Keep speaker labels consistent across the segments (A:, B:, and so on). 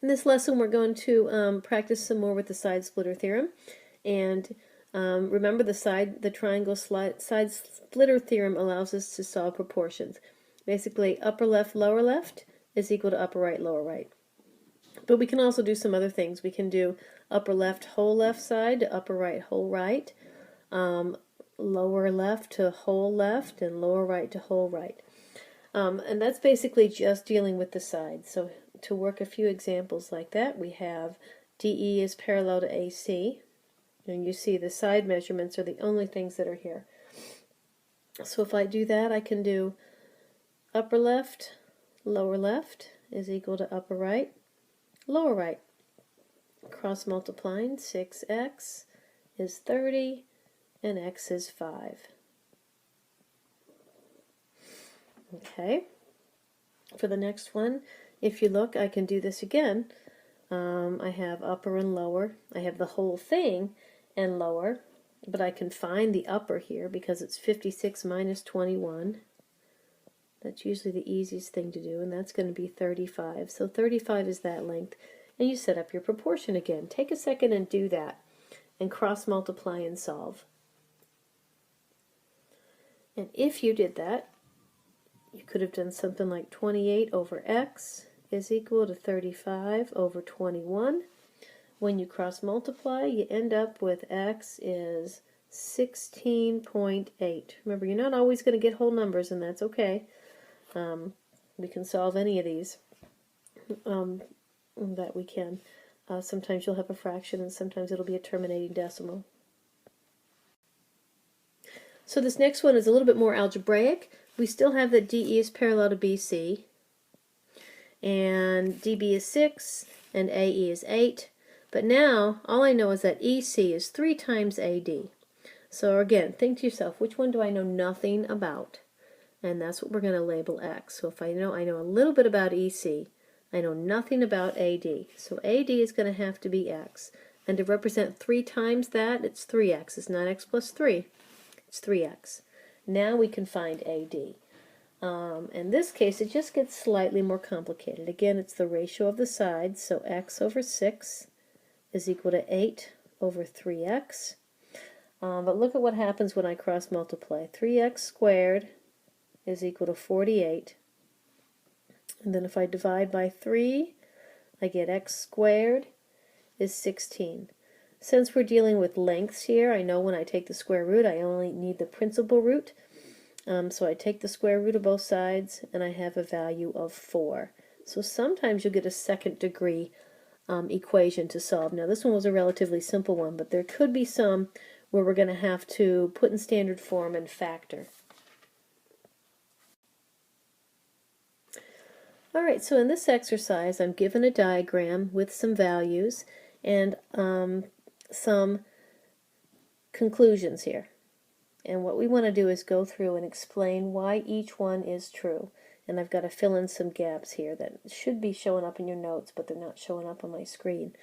A: In this lesson, we're going to practice some more with the side splitter theorem, and remember the triangle side splitter theorem allows us to solve proportions. Basically, upper left, lower left is equal to upper right, lower right. But we can also do some other things. We can do upper left, whole left side to upper right, whole right, lower left to whole left, and lower right to whole right. And that's basically just dealing with the sides. So to work a few examples like that, we have DE is parallel to AC, and you see the side measurements are the only things that are here. So if I do that, I can do upper left, lower left is equal to upper right, lower right. Cross multiplying, 6x is 30, and x is 5. Okay. For the next one, if you look, I can do this again. I have upper and lower. I have the whole thing and lower, but I can find the upper here because it's 56 minus 21. That's usually the easiest thing to do, and that's going to be 35. So 35 is that length, and you set up your proportion again. Take a second and do that, and cross multiply and solve. And if you did that, you could have done something like 28 over x is equal to 35 over 21. When you cross multiply, you end up with x is 16.8. Remember, you're not always going to get whole numbers, and that's okay. We can solve any of these that we can. Sometimes you'll have a fraction, and sometimes it'll be a terminating decimal. So this next one is a little bit more algebraic. We still have that DE is parallel to BC, and DB is 6, and AE is 8. But now, all I know is that EC is 3 times AD. So again, think to yourself, which one do I know nothing about? And that's what we're going to label X. So if I know a little bit about EC, I know nothing about AD. So AD is going to have to be X. And to represent 3 times that, it's 3X. It's not X plus 3. It's 3X. Now we can find AD. In this case, it just gets slightly more complicated. Again, it's the ratio of the sides, so x over 6 is equal to 8 over 3x. But look at what happens when I cross multiply. 3x squared is equal to 48. And then if I divide by 3, I get x squared is 16. Since we're dealing with lengths here, I know when I take the square root, I only need the principal root. So I take the square root of both sides, and I have a value of 4. So sometimes you'll get a second degree equation to solve. Now this one was a relatively simple one, but there could be some where we're going to have to put in standard form and factor. Alright, so in this exercise I'm given a diagram with some values and some conclusions here. And what we want to do is go through and explain why each one is true. And I've got to fill in some gaps here that should be showing up in your notes, but they're not showing up on my screen.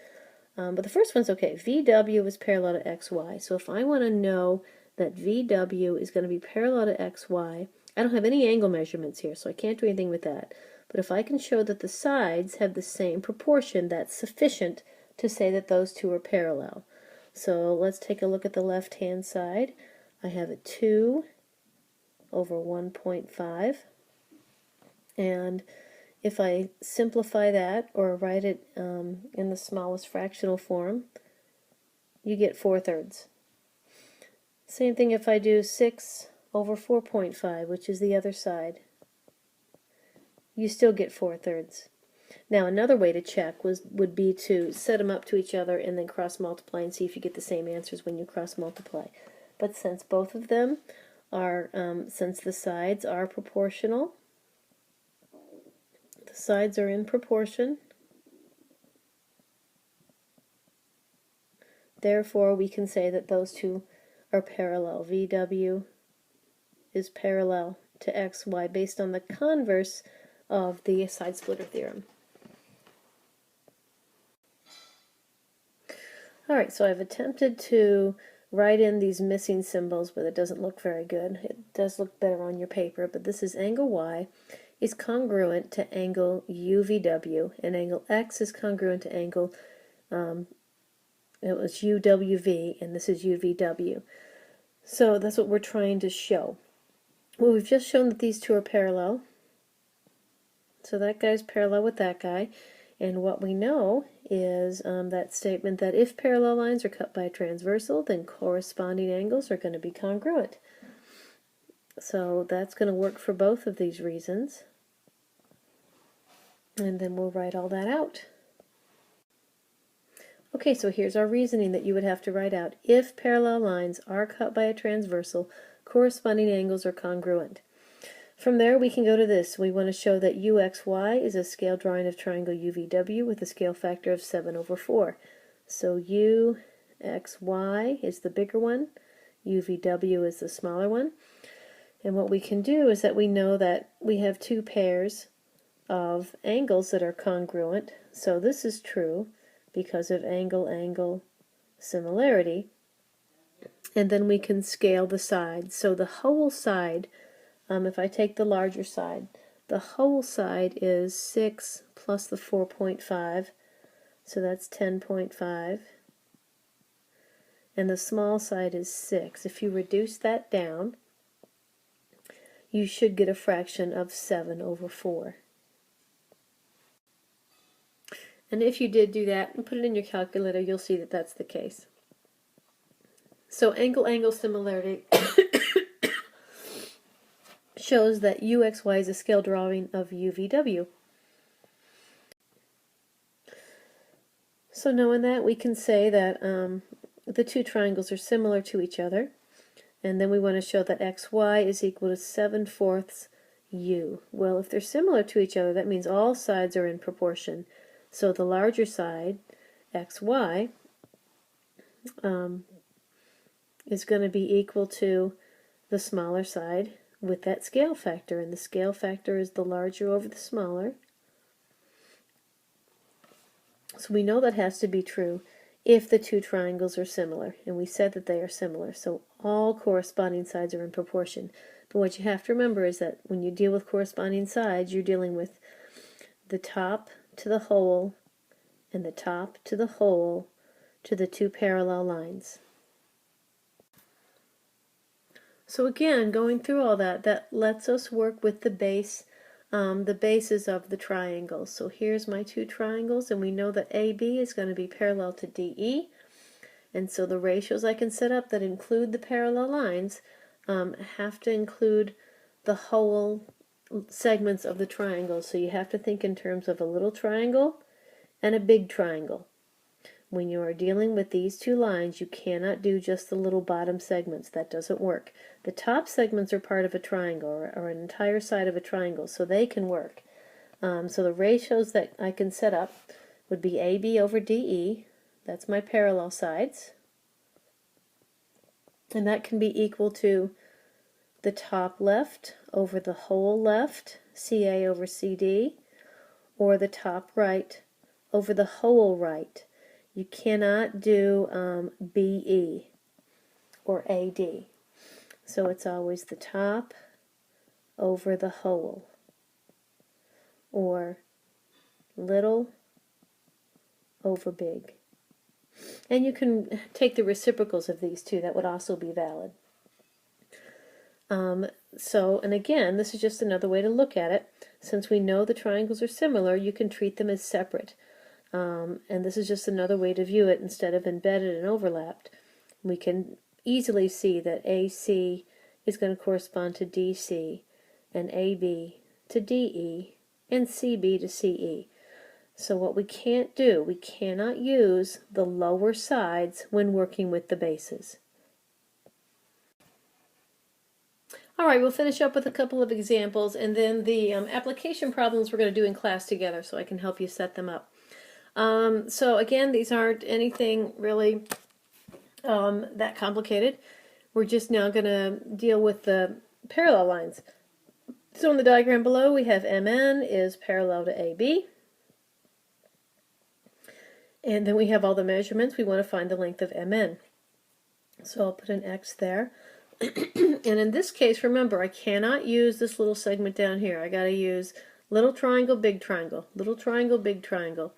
A: But the first one's okay. VW is parallel to XY. So if I want to know that VW is going to be parallel to XY, I don't have any angle measurements here, so I can't do anything with that. But if I can show that the sides have the same proportion, that's sufficient to say that those two are parallel. So let's take a look at the left-hand side. I have a 2 over 1.5, and if I simplify that or write it in the smallest fractional form, you get 4/3. Same thing if I do 6 over 4.5, which is the other side. You still get 4/3. Now another way to check would be to set them up to each other and then cross multiply and see if you get the same answers when you cross multiply. But since both of them are, since the sides are proportional, the sides are in proportion, therefore we can say that those two are parallel. VW is parallel to XY based on the converse of the side splitter theorem. Alright, so I've attempted to write in these missing symbols, but it doesn't look very good. It does look better on your paper, but this is angle Y, is congruent to angle UVW, and angle X is congruent to angle, it was UWV, and this is UVW. So that's what we're trying to show. Well, we've just shown that these two are parallel. So that guy's parallel with that guy. And what we know is that statement that if parallel lines are cut by a transversal, then corresponding angles are going to be congruent. So that's going to work for both of these reasons. And then we'll write all that out. Okay, so here's our reasoning that you would have to write out. If parallel lines are cut by a transversal, corresponding angles are congruent. From there we can go to this. We want to show that UXY is a scale drawing of triangle UVW with a scale factor of 7/4. So UXY is the bigger one, UVW is the smaller one. And what we can do is that we know that we have two pairs of angles that are congruent. So this is true because of angle-angle similarity. And then we can scale the sides. So the whole side, if I take the larger side, the whole side is 6 plus the 4.5, so that's 10.5. And the small side is 6. If you reduce that down, you should get a fraction of 7/4. And if you did do that and put it in your calculator, you'll see that that's the case. So angle-angle similarity shows that UXY is a scale drawing of UVW. So knowing that, we can say that the two triangles are similar to each other, and then we want to show that XY is equal to 7/4 U. Well, if they're similar to each other, that means all sides are in proportion. So the larger side, XY, is going to be equal to the smaller side with that scale factor, and the scale factor is the larger over the smaller. So we know that has to be true if the two triangles are similar, and we said that they are similar, so all corresponding sides are in proportion. But what you have to remember is that when you deal with corresponding sides, you're dealing with the top to the whole and the top to the whole to the two parallel lines. So again, going through all that, that lets us work with the bases of the triangles. So here's my two triangles, and we know that AB is going to be parallel to DE, and so the ratios I can set up that include the parallel lines have to include the whole segments of the triangle. So you have to think in terms of a little triangle and a big triangle. When you are dealing with these two lines, you cannot do just the little bottom segments. That doesn't work. The top segments are part of a triangle, or an entire side of a triangle, so they can work. So the ratios that I can set up would be AB over DE. That's my parallel sides. And that can be equal to the top left over the whole left, CA over CD, or the top right over the whole right. You cannot do BE or AD. So it's always the top over the whole, or little over big. And you can take the reciprocals of these two. That would also be valid. And again, this is just another way to look at it. Since we know the triangles are similar, you can treat them as separate. And this is just another way to view it. Instead of embedded and overlapped, we can easily see that AC is going to correspond to DC, and AB to DE, and CB to CE. So what we can't do, we cannot use the lower sides when working with the bases. Alright, we'll finish up with a couple of examples, and then the application problems we're going to do in class together so I can help you set them up. So again, these aren't anything really that complicated. We're just now going to deal with the parallel lines. So in the diagram below we have MN is parallel to AB. And then we have all the measurements. We want to find the length of MN. So I'll put an X there. And in this case, remember, I cannot use this little segment down here. I got to use little triangle, big triangle, little triangle, big triangle.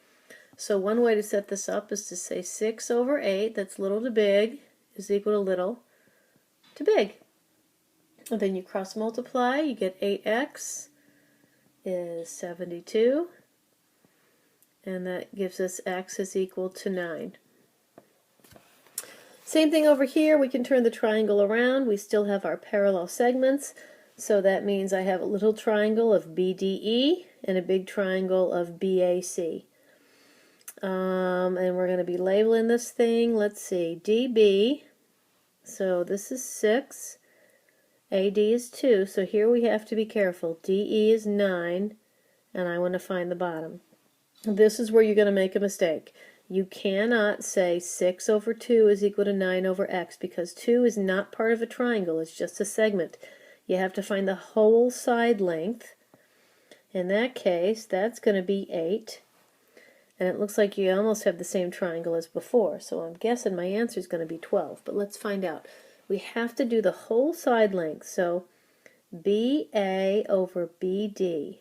A: So one way to set this up is to say 6 over 8, that's little to big, is equal to little to big. And then you cross multiply, you get 8x is 72, and that gives us x is equal to 9. Same thing over here, we can turn the triangle around. We still have our parallel segments, so that means I have a little triangle of BDE and a big triangle of BAC. And we're going to be labeling this thing, let's see, DB, so this is 6, AD is 2, so here we have to be careful. DE is 9, and I want to find the bottom. This is where you're going to make a mistake. You cannot say 6 over 2 is equal to 9 over x, because 2 is not part of a triangle, it's just a segment. You have to find the whole side length. In that case, that's going to be 8. And it looks like you almost have the same triangle as before, so I'm guessing my answer is going to be 12, but let's find out. We have to do the whole side length, so BA over BD,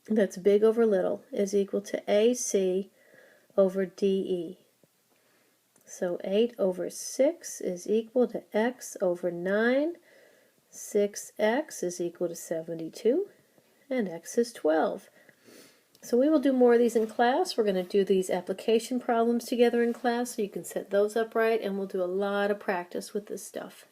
A: that's big over little, is equal to AC over DE. So 8 over 6 is equal to x over 9. 6x is equal to 72, and x is 12. So we will do more of these in class. We're going to do these application problems together in class so you can set those up right, and we'll do a lot of practice with this stuff.